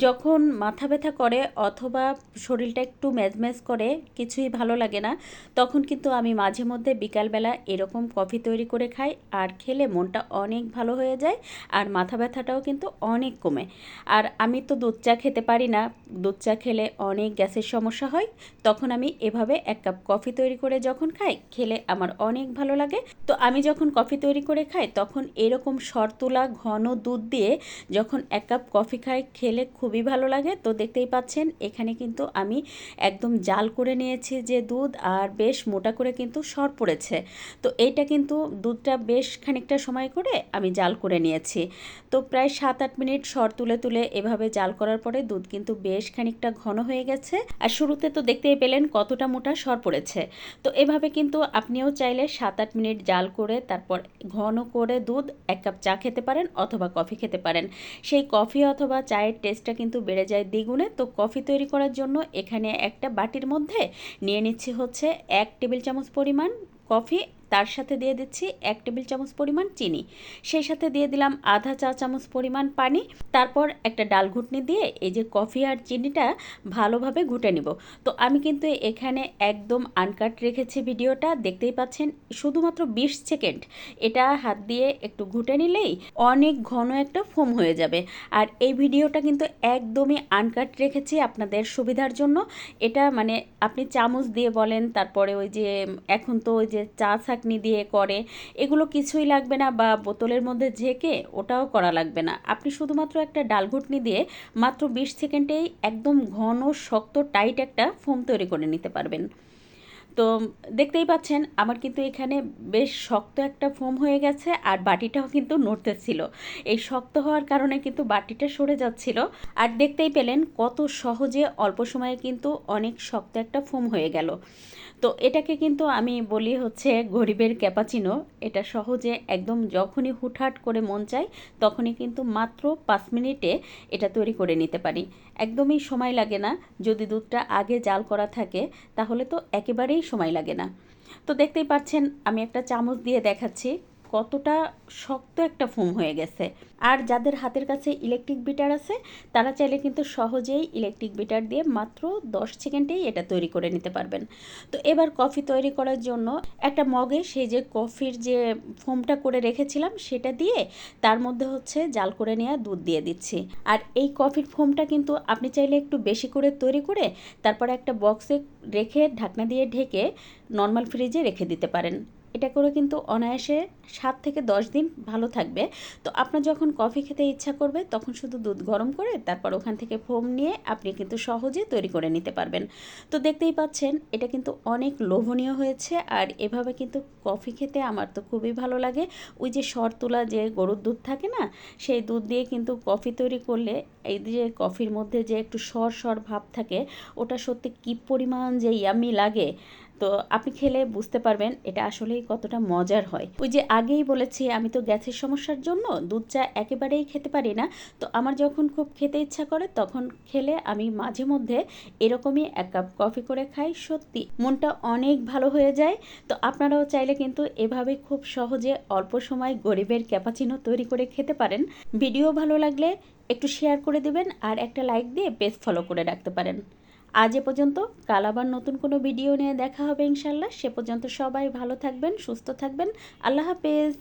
যখন মাথা ব্যথা করে অথবা শরীরটা একটু ম্যাজম্যাজ করে, কিছুই ভালো লাগে না, তখন কিন্তু আমি মাঝে মধ্যে বিকালবেলা এরকম কফি তৈরি করে খাই। আর খেলে মনটা অনেক ভালো হয়ে যায়, আর মাথা ব্যথাটাও কিন্তু অনেক কমে। আর আমি তো দুধ চা খেতে পারি না, দুধ চা খেলে অনেক গ্যাসের সমস্যা হয়। তখন আমি এভাবে এক কাপ কফি তৈরি করে যখন খাই, খেলে আমার অনেক ভালো লাগে। তো আমি যখন কফি তৈরি করে খাই তখন এরকম শরতুলা ঘন দুধ দিয়ে যখন এক কাপ কফি খাই, খেলে খুবই ভালো লাগে। তো দেখতেই পাচ্ছেন এখানে কিন্তু আমি একদম জাল করে নিয়েছি যে দুধ, আর বেশ মোটা করে কিন্তু সর পড়েছে। তো এইটা কিন্তু দুধটা বেশ খানিকটা সময় করে আমি জাল করে নিয়েছি। তো প্রায় 7-8 মিনিট সর তুলে তুলে এভাবে জাল করার পরে দুধ কিন্তু বেশ খানিকটা ঘন হয়ে গেছে। আর শুরুতে তো দেখতেই পেলেন কতটা মোটা সর পড়েছে। তো এভাবে কিন্তু আপনিও চাইলে 7-8 মিনিট জাল করে তারপর ঘন করে দুধ এক কাপ চা খেতে পারেন অথবা কফি খেতে পারেন। সেই কফি অথবা চায়ের টেস্টটা কিন্তু বেড়ে যায় দ্বিগুণে। তো কফি তৈরি করার জন্য এখানে একটা বাটির মধ্যে নিয়ে নিচ্ছি হচ্ছে 1 টেবিল চামচ পরিমাণ কফি, তার সাথে দিয়ে দিচ্ছি 1 টেবিল চামচ পরিমাণ চিনি, সেই সাথে দিয়ে দিলাম আধা চা চামচ পরিমাণ পানি। তারপর একটা ডাল ঘুটনি দিয়ে এই যে কফি আর চিনিটা ভালোভাবে ঘুটে নিব। তো আমি কিন্তু এখানে একদম আনকাট রেখেছি, ভিডিওটা দেখতেই পাচ্ছেন, শুধুমাত্র 20 সেকেন্ড এটা হাত দিয়ে একটু ঘুটে নিলেই অনেক ঘন একটা ফোম হয়ে যাবে। আর এই ভিডিওটা কিন্তু একদমই আনকাট রেখেছি আপনাদের সুবিধার জন্য। এটা মানে আপনি চামচ দিয়ে বলেন, তারপরে ওই যে এখন তো ওই যে চা ছাঁকনি দিয়ে করে, এগুলো কিছুই লাগবে না, বা বোতলের মধ্যে ঝেঁকে ওটাও করা লাগবে না। আপনি শুধুমাত্র একটা ডাল ঘুটনি দিয়ে মাত্র 20 সেকেন্ডেই একদম ঘন শক্ত টাইট একটা ফোম তৈরি করে নিতে পারবেন। তো দেখতেই পাচ্ছেন আমার কিন্তু এখানে বেশ শক্ত একটা ফোম হয়ে গেছে, আর বাটিটাও কিন্তু নড়তেছিল। এই শক্ত হওয়ার কারণে কিন্তু বাটিটা সরে যাচ্ছিল। আর দেখতেই পেলেন কত সহজে অল্প সময়ে কিন্তু অনেক শক্ত একটা ফোম হয়ে গেল। তো এটাকে কিন্তু আমি বলি হচ্ছে গরিবের ক্যাপাচিনো। এটা সহজে একদম যখনই হুটহাট করে মন চায় তখনই কিন্তু মাত্র 5 মিনিটে এটা তৈরি করে নিতে পারি। একদমই সময় লাগে না, যদি দুধটা আগে জাল করা থাকে তাহলে তো একেবারেই সময় লাগে না। তো দেখতেই পাচ্ছেন আমি একটা চামচ দিয়ে দেখাচ্ছি কতটা শক্ত একটা ফোম হয়ে গেছে। আর যাদের হাতের কাছে ইলেকট্রিক বিটার আছে তারা চাইলে কিন্তু সহজেই ইলেকট্রিক বিটার দিয়ে মাত্র 10 সেকেন্ডেই এটা তৈরি করে নিতে পারবেন। তো এবার কফি তৈরি করার জন্য একটা মগে সেই যে কফির যে ফোমটা করে রেখেছিলাম সেটা দিয়ে তার মধ্যে হচ্ছে জাল করে নেওয়া দুধ দিয়ে দিচ্ছি। আর এই কফির ফোমটা কিন্তু আপনি চাইলে একটু বেশি করে তৈরি করে তারপরে একটা বক্সে রেখে ঢাকনা দিয়ে ঢেকে নর্মাল ফ্রিজে রেখে দিতে পারেন। এটা করে কিন্তু অনায়াসে 7 থেকে 10 দিন ভালো থাকবে। তো আপনার যখন কফি খেতে ইচ্ছা করবে তখন শুধু দুধ গরম করে তারপর ওখান থেকে ফোম নিয়ে আপনি কিন্তু সহজে তৈরি করে নিতে পারবেন। তো দেখতেই পাচ্ছেন এটা কিন্তু অনেক লোভনীয় হয়েছে। আর এভাবে কিন্তু কফি খেতে আমার তো খুবই ভালো লাগে। ওই যে শরতুলা যে গরুর দুধ থাকে না, সেই দুধ দিয়ে কিন্তু কফি তৈরি করলে এই যে কফির মধ্যে যে একটু সর ভাব থাকে, ওটা সত্যি কী পরিমাণ যে ইয়াম্মি লাগে। তো আপনি খেলে বুঝতে পারবেন এটা আসলেই কতটা মজার হয়। ওই যে আগেই বলেছি আমি তো গ্যাসের সমস্যার জন্য দুধ চা একেবারেই খেতে পারি না। তো আমার যখন খুব খেতে ইচ্ছা করে তখন খেলে আমি মাঝে মধ্যে এরকমই এক কাপ কফি করে খাই, সত্যি মনটা অনেক ভালো হয়ে যায়। তো আপনারাও চাইলে কিন্তু এভাবে খুব সহজে অল্প সময় গরিবের ক্যাপাচিনো তৈরি করে খেতে পারেন। ভিডিও ভালো লাগলে একটু শেয়ার করে দিবেন আর একটা লাইক দিয়ে পেজ ফলো করে রাখতে পারেন। আজ এ পর্যন্ত, কাল আবার নতুন কোনো ভিডিও নিয়ে দেখা হবে ইনশাল্লাহ। সে পর্যন্ত সবাই ভালো থাকবেন, সুস্থ থাকবেন। আল্লাহ হাফেজ।